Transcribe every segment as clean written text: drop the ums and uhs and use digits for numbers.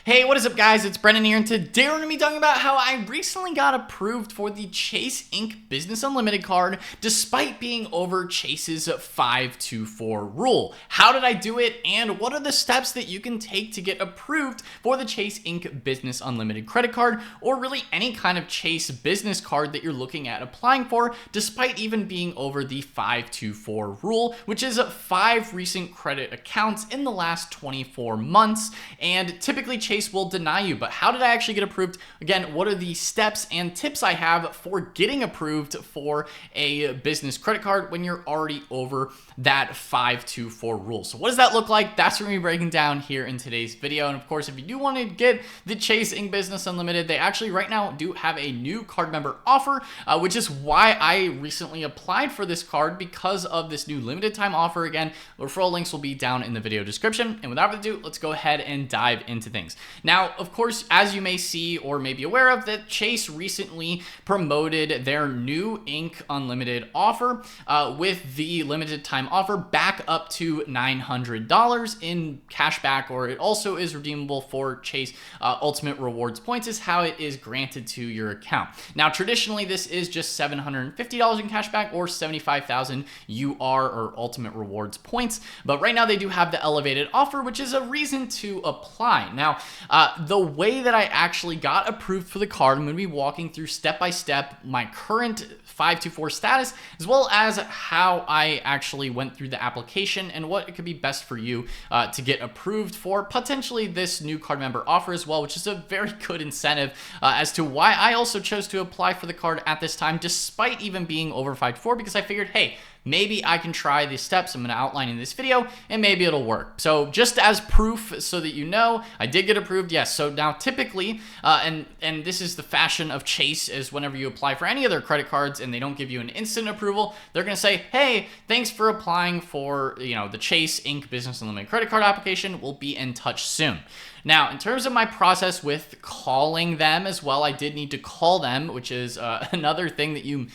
Hey, what is up guys? It's Brennan here, and today we're going to be talking about how I recently got approved for the Chase Ink Business Unlimited card despite being over Chase's 524 rule. How did I do it, and what are the steps that you can take to get approved for the Chase Ink Business Unlimited credit card, or really any kind of Chase business card that you're looking at applying for despite even being over the 524 rule, which is 5 recent credit accounts in the last 24 months. And typically Chase will deny you, but how did I actually get approved? Again, what are the steps and tips I have for getting approved for a business credit card when you're already over that 524 rule? So what does that look like? That's what we're breaking down here in today's video. And of course, if you do want to get the Chase Ink Business Unlimited, they actually right now do have a new card member offer, which is why I recently applied for this card, because of this new limited time offer. Again, referral links will be down in the video description. And without further ado, let's go ahead and dive into things. Now, of course, as you may see or may be aware of, that Chase recently promoted their new Ink Unlimited offer with the limited time offer back up to $900 in cashback, or it also is redeemable for Chase Ultimate Rewards points is how it is granted to your account. Now, traditionally, this is just $750 in cashback or 75,000 UR or Ultimate Rewards points, but right now they do have the elevated offer, which is a reason to apply. Now, the way that I actually got approved for the card, I'm going to be walking through step by step my current 524 status, as well as how I actually went through the application and what it could be best for you to get approved for potentially this new card member offer as well, which is a very good incentive as to why I also chose to apply for the card at this time, despite even being over 524, because I figured, hey, maybe I can try the steps I'm going to outline in this video and maybe it'll work. So just as proof so that you know, I did get approved, yes. So now typically, and this is the fashion of Chase, is whenever you apply for any other credit cards and they don't give you an instant approval, they're going to say, hey, thanks for applying for, the Chase Ink Business Unlimited credit card application. We'll be in touch soon. Now, in terms of my process with calling them as well, I did need to call them, which is another thing that you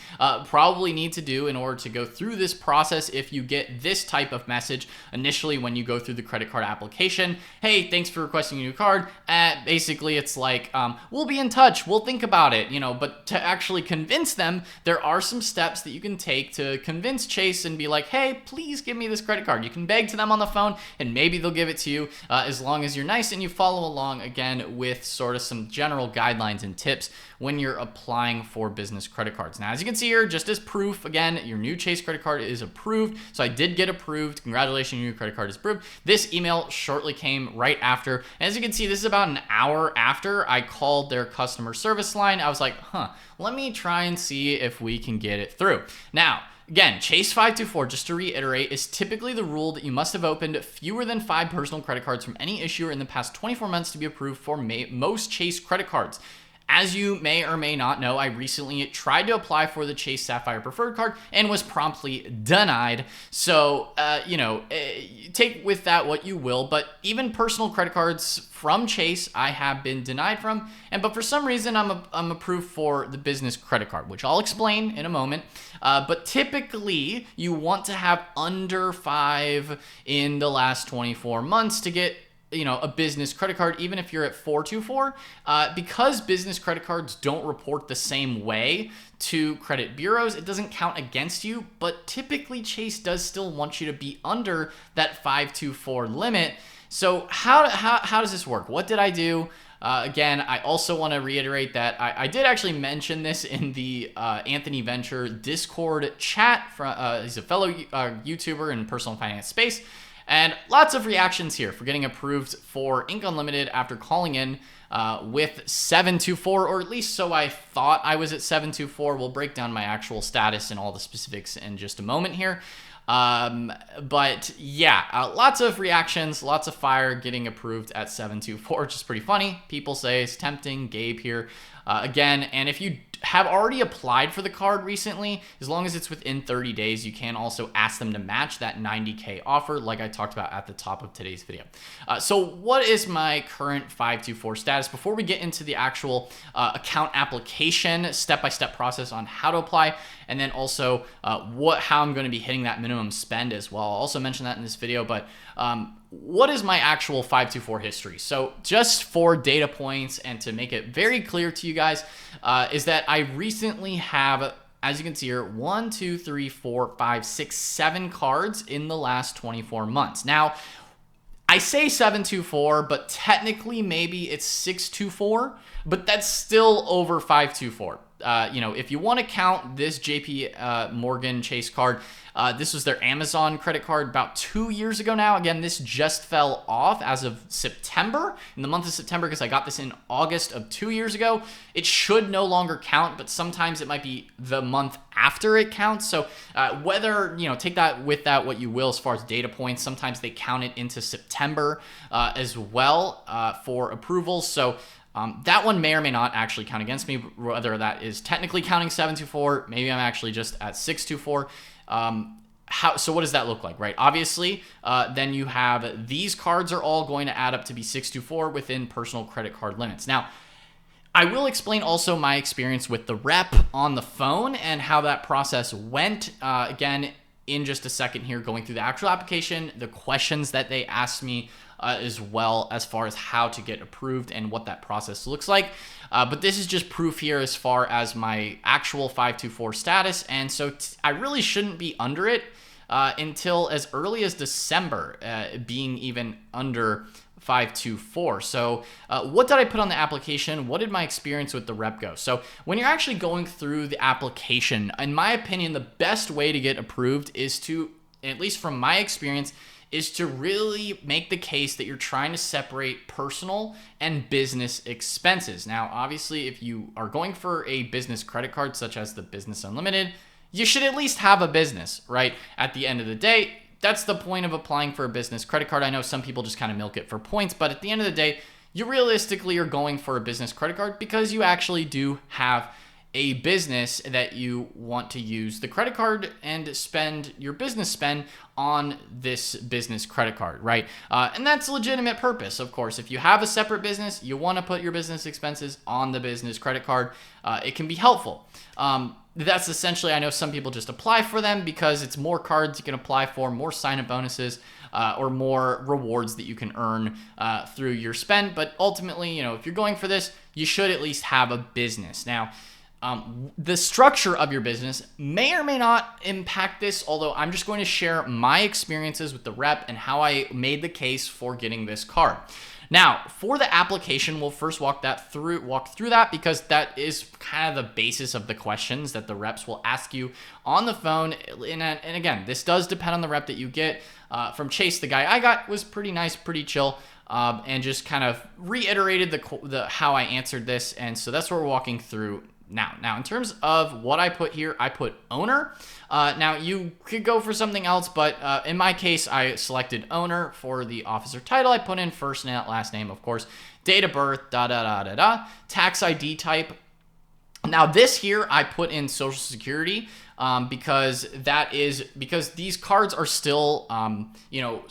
probably need to do in order to go through this process if you get this type of message initially when you go through the credit card application. Hey, thanks for requesting a new card. Basically, it's like, we'll be in touch. We'll think about it, but to actually convince them, there are some steps that you can take to convince Chase and be like, hey, please give me this credit card. You can beg to them on the phone and maybe they'll give it to you as long as you're nice and you follow along again with sort of some general guidelines and tips when you're applying for business credit cards. Now, as you can see here, just as proof, again, your new Chase credit card is approved. So I did get approved. Congratulations, your new credit card is approved. This email shortly came right after. And as you can see, this is about an hour after I called their customer service line. I was like, let me try and see if we can get it through. Now, again, Chase 524, just to reiterate, is typically the rule that you must have opened fewer than 5 personal credit cards from any issuer in the past 24 months to be approved for most Chase credit cards. As you may or may not know, I recently tried to apply for the Chase Sapphire Preferred card and was promptly denied. So, take with that what you will, but even personal credit cards from Chase, I have been denied from, but for some reason, I'm approved for the business credit card, which I'll explain in a moment. But typically, you want to have under 5 in the last 24 months to get a business credit card, even if you're at 424, because business credit cards don't report the same way to credit bureaus, it doesn't count against you, but typically Chase does still want you to be under that 524 limit. So how does this work? What did I do? Again, I also want to reiterate that I did actually mention this in the Anthony Venture Discord chat. He's a fellow YouTuber in personal finance space. And lots of reactions here for getting approved for Ink Unlimited after calling in with 724, or at least so I thought I was at 724. We'll break down my actual status and all the specifics in just a moment here. But yeah, lots of reactions, lots of fire getting approved at 724, which is pretty funny. People say it's tempting. Gabe here again. And if you have already applied for the card recently, as long as it's within 30 days, you can also ask them to match that $90K offer like I talked about at the top of today's video. So what is my current 524 status? Before we get into the actual account application step-by-step process on how to apply, and then also how I'm going to be hitting that minimum spend as well. I'll also mention that in this video, but what is my actual 524 history? So just for data points and to make it very clear to you guys, is that I recently have, as you can see here, 1, 2, 3, 4, 5, 6, 7 cards in the last 24 months. Now, I say 724, but technically maybe it's 624, but that's still over 524. If you want to count this JP Morgan Chase card, this was their Amazon credit card about 2 years ago now. Again, this just fell off as of September, in the month of September, because I got this in August of 2 years ago. It should no longer count, but sometimes it might be the month after it counts. So whether, take that with that what you will as far as data points. Sometimes they count it into September as well for approvals. So that one may or may not actually count against me, whether that is technically counting 724, maybe I'm actually just at 624. So what does that look like, right? Obviously, then you have these cards are all going to add up to be 624 within personal credit card limits. Now, I will explain also my experience with the rep on the phone and how that process went. Again, in just a second here, going through the actual application, the questions that they asked me, as well as far as how to get approved and what that process looks like. But this is just proof here as far as my actual 524 status. And so I really shouldn't be under it until as early as December, being even under 524. So what did I put on the application? What did my experience with the rep go? So when you're actually going through the application, in my opinion, the best way to get approved is to, at least from my experience, is to really make the case that you're trying to separate personal and business expenses. Now, obviously, if you are going for a business credit card, such as the Business Unlimited, you should at least have a business, right? At the end of the day, that's the point of applying for a business credit card. I know some people just kind of milk it for points, but at the end of the day, you realistically are going for a business credit card because you actually do have a business that you want to use the credit card and spend your business spend on this business credit card, right? And that's a legitimate purpose, of course. If you have a separate business, you want to put your business expenses on the business credit card. It can be helpful. That's essentially, I know some people just apply for them because it's more cards you can apply for, more sign-up bonuses, or more rewards that you can earn through your spend. But ultimately, if you're going for this, you should at least have a business. Now, the structure of your business may or may not impact this, although I'm just going to share my experiences with the rep and how I made the case for getting this card. Now, for the application, we'll first walk through that because that is kind of the basis of the questions that the reps will ask you on the phone. And again, this does depend on the rep that you get. From Chase, the guy I got was pretty nice, pretty chill. And just kind of reiterated the how I answered this. And so that's what we're walking through now, in terms of what I put here, I put owner. Now, you could go for something else, but in my case, I selected owner for the officer title. I put in first name, last name, of course, date of birth, tax ID type. Now, this here, I put in Social Security because these cards are still,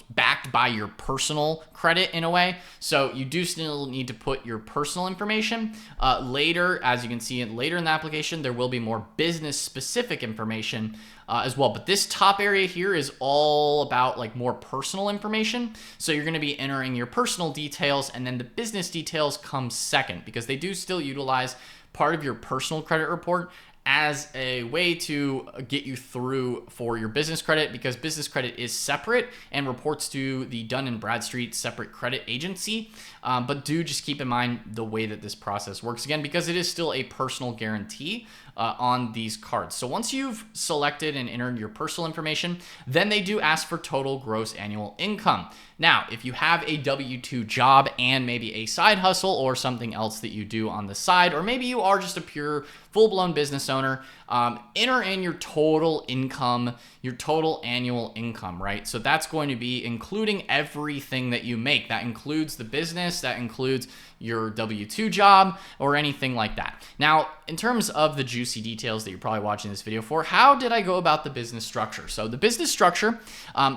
backed by your personal credit in a way. So you do still need to put your personal information. Later, as you can see later in the application, there will be more business specific information as well. But this top area here is all about like more personal information. So you're going to be entering your personal details, and then the business details come second because they do still utilize part of your personal credit report as a way to get you through for your business credit, because business credit is separate and reports to the Dun & Bradstreet separate credit agency. But do just keep in mind the way that this process works, again, because it is still a personal guarantee on these cards. So once you've selected and entered your personal information, then they do ask for total gross annual income. Now, if you have a W-2 job and maybe a side hustle or something else that you do on the side, or maybe you are just a pure full-blown business owner, enter in your total income, your total annual income, right? So that's going to be including everything that you make. That includes the business, that includes your W-2 job, or anything like that. Now, in terms of the juicy details that you're probably watching this video for, how did I go about the business structure? So the business structure,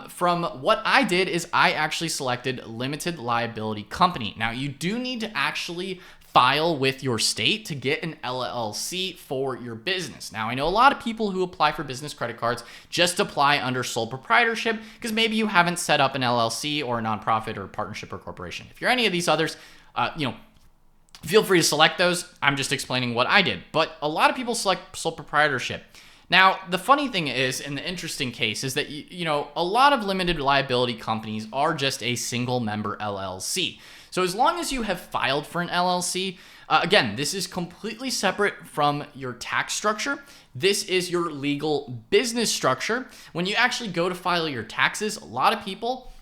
from what I did is I actually selected limited liability company. Now, you do need to actually file with your state to get an LLC for your business. Now, I know a lot of people who apply for business credit cards just apply under sole proprietorship because maybe you haven't set up an LLC or a nonprofit or partnership or corporation. If you're any of these others, feel free to select those. I'm just explaining what I did. But a lot of people select sole proprietorship. Now, the funny thing is, and the interesting case is that, a lot of limited liability companies are just a single member LLC. So as long as you have filed for an LLC, again, this is completely separate from your tax structure. This is your legal business structure. When you actually go to file your taxes, a lot of people,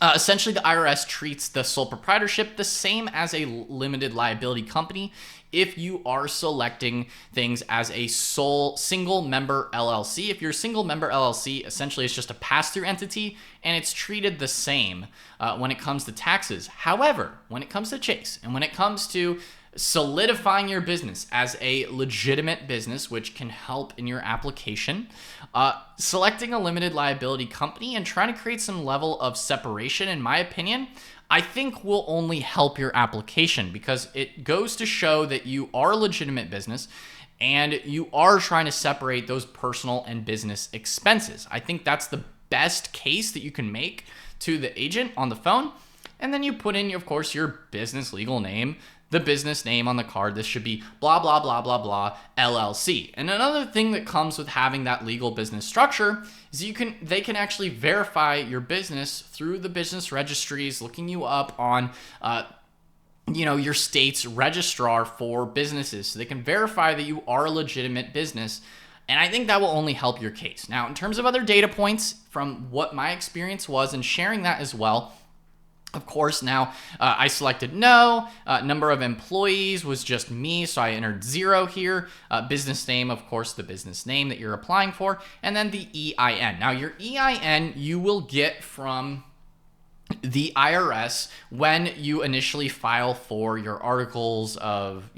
essentially the IRS treats the sole proprietorship the same as a limited liability company if you are selecting things as a single member LLC. If you're a single member LLC, essentially it's just a pass-through entity and it's treated the same when it comes to taxes. However, when it comes to Chase and when it comes to solidifying your business as a legitimate business, which can help in your application, selecting a limited liability company and trying to create some level of separation, in my opinion, I think will only help your application because it goes to show that you are a legitimate business and you are trying to separate those personal and business expenses. I think that's the best case that you can make to the agent on the phone. And then you put in, of course, your business legal name, the business name on the card. This should be blah, blah, blah, blah, blah, LLC. And another thing that comes with having that legal business structure is they can actually verify your business through the business registries, looking you up on, your state's registrar for businesses. So they can verify that you are a legitimate business. And I think that will only help your case. Now, in terms of other data points from what my experience was and sharing that as well, of course, now I selected no. Number of employees was just me, so I entered 0 here. Business name, of course, the business name that you're applying for. And then the EIN. Now, your EIN you will get from the IRS when you initially file for your articles of,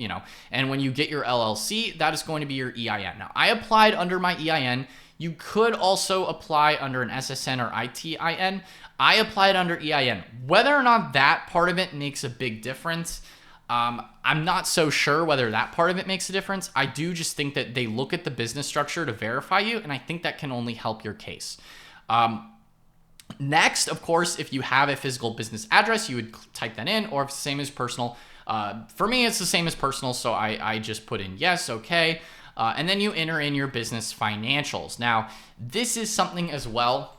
and when you get your LLC, that is going to be your EIN. Now, I applied under my EIN. You could also apply under an SSN or ITIN. I applied under EIN. Whether or not that part of it makes a big difference, I'm not so sure whether that part of it makes a difference. I do just think that they look at the business structure to verify you, and I think that can only help your case. Next, of course, if you have a physical business address, you would type that in, or if it's the same as personal. For me, it's the same as personal, so I just put in yes, okay. And then you enter in your business financials. Now, this is something as well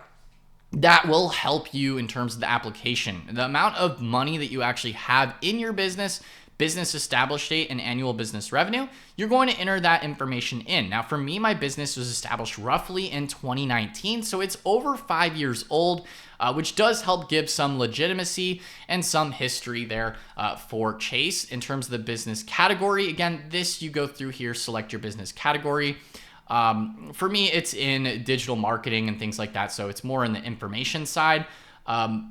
that will help you in terms of the application. The amount of money that you actually have in your business established date, and annual business revenue, you're going to enter that information in. Now, for me, my business was established roughly in 2019, so it's over 5 years old, which does help give some legitimacy and some history there for Chase in terms of the business category. Again, this you go through here, select your business category. For me, it's in digital marketing and things like that, so it's more in the information side.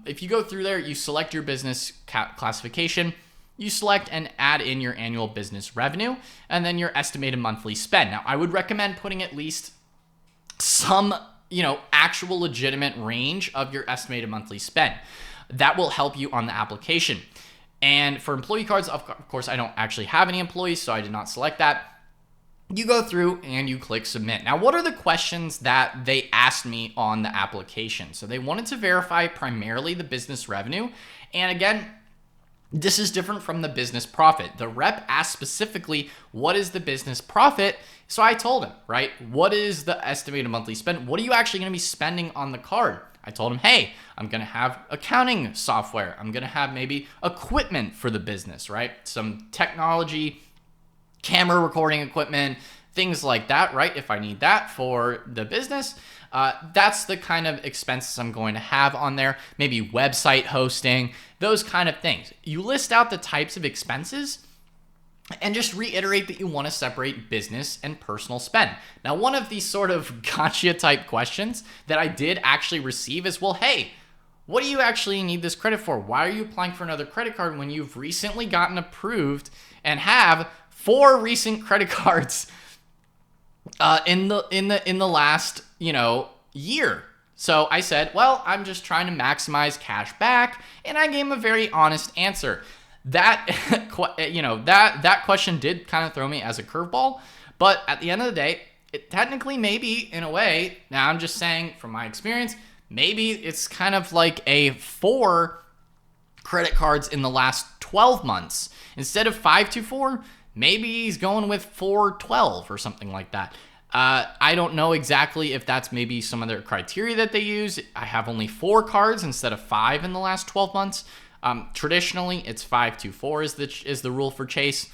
If you go through there, you select your business classification, you select and add in your annual business revenue, and then your estimated monthly spend. Now, I would recommend putting at least some, actual legitimate range of your estimated monthly spend. That will help you on the application. And for employee cards, of course, I don't actually have any employees, so I did not select that. You go through and you click submit. Now, what are the questions that they asked me on the application? So they wanted to verify primarily the business revenue. And again, this is different from the business profit. The rep asked specifically, what is the business profit? So I told him, right, what is the estimated monthly spend? What are you actually going to be spending on the card? I told him, hey, I'm going to have accounting software. I'm going to have maybe equipment for the business, right? Some technology, camera recording equipment, things like that, right? If I need that for the business, that's the kind of expenses I'm going to have on there. Maybe website hosting, those kind of things. You list out the types of expenses and just reiterate that you want to separate business and personal spend. Now, one of these sort of gotcha type questions that I did actually receive is, well, hey, what do you actually need this credit for? Why are you applying for another credit card when you've recently gotten approved and have 4 recent credit cards in the last, year? So I said, well, I'm just trying to maximize cash back, and I gave him a very honest answer. that, that question did kind of throw me as a curveball. But at the end of the day, it technically maybe in a way, now I'm just saying from my experience, maybe it's kind of like a 4 credit cards in the last 12 months. Instead of 524, maybe he's going with 412 or something like that. I don't know exactly if that's maybe some of their criteria that they use. I have only 4 cards instead of 5 in the last 12 months. Traditionally, it's 524 is the rule for Chase.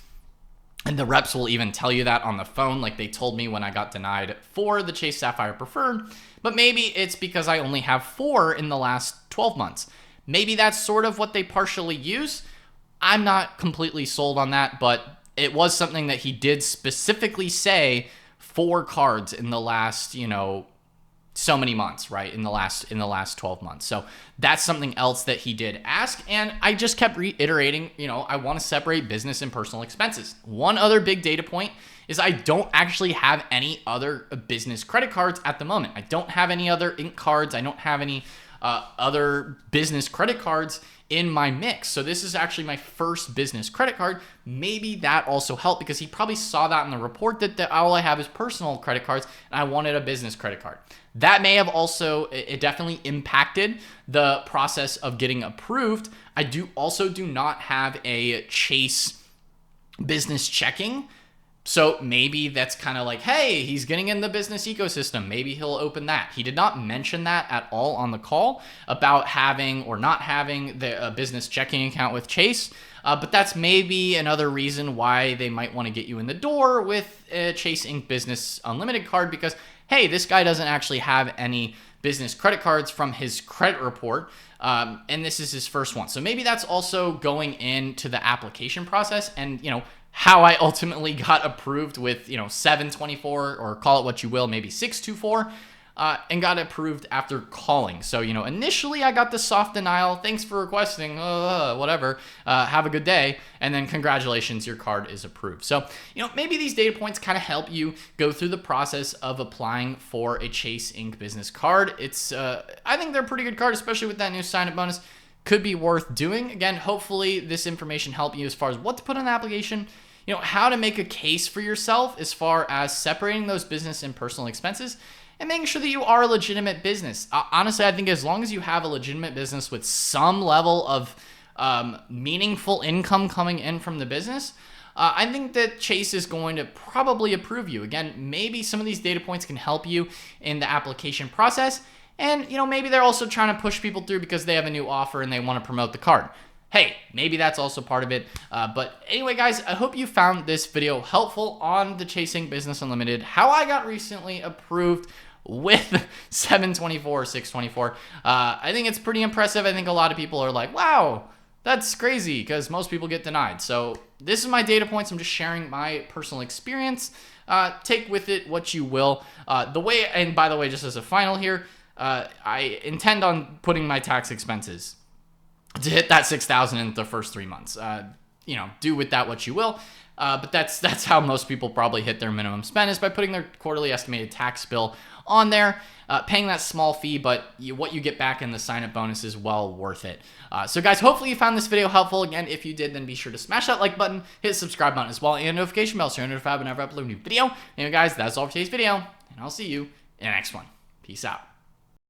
And the reps will even tell you that on the phone, like they told me when I got denied for the Chase Sapphire Preferred. But maybe it's because I only have 4 in the last 12 months. Maybe that's sort of what they partially use. I'm not completely sold on that, but it was something that he did specifically say 4 cards in the last, so many months, right? In the last 12 months. So that's something else that he did ask. And I just kept reiterating, I want to separate business and personal expenses. One other big data point is I don't actually have any other business credit cards at the moment. I don't have any other Ink cards. I don't have any other business credit cards in my mix. So this is actually my first business credit card. Maybe that also helped because he probably saw that in the report that all I have is personal credit cards and I wanted a business credit card. That may have also, it definitely impacted the process of getting approved. I do not have a Chase business checking. So maybe that's kind of like, hey, he's getting in the business ecosystem. Maybe he'll open that. He did not mention that at all on the call about having or not having the business checking account with Chase. But that's maybe another reason why they might want to get you in the door with a Chase Ink Business Unlimited card because, hey, this guy doesn't actually have any business credit cards from his credit report. And this is his first one. So maybe that's also going into the application process and, how I ultimately got approved with, 724 or call it what you will, maybe 624, and got approved after calling. So, initially I got the soft denial. Thanks for requesting, whatever. Have a good day. And then congratulations, your card is approved. So, maybe these data points kind of help you go through the process of applying for a Chase Ink business card. It's, I think they're a pretty good card, especially with that new sign-up bonus. Could be worth doing. Again, hopefully this information helped you as far as what to put in the application, how to make a case for yourself as far as separating those business and personal expenses and making sure that you are a legitimate business. Honestly, I think as long as you have a legitimate business with some level of meaningful income coming in from the business, I think that Chase is going to probably approve you. Again, maybe some of these data points can help you in the application process. And, maybe they're also trying to push people through because they have a new offer and they want to promote the card. Hey, maybe that's also part of it. But anyway, guys, I hope you found this video helpful on the Chase Ink Business Unlimited, how I got recently approved with 724 or 624. I think it's pretty impressive. I think a lot of people are like, wow, that's crazy because most people get denied. So this is my data points. I'm just sharing my personal experience. Take with it what you will. And by the way, just as a final here, I intend on putting my tax expenses to hit that $6,000 in the first 3 months. Do with that what you will. But that's how most people probably hit their minimum spend is by putting their quarterly estimated tax bill on there, paying that small fee, but what you get back in the sign-up bonus is well worth it. So guys, hopefully you found this video helpful. Again, if you did, then be sure to smash that like button, hit the subscribe button as well, and notification bell so you're notified whenever I upload a new video. Anyway, guys, that's all for today's video, and I'll see you in the next one. Peace out.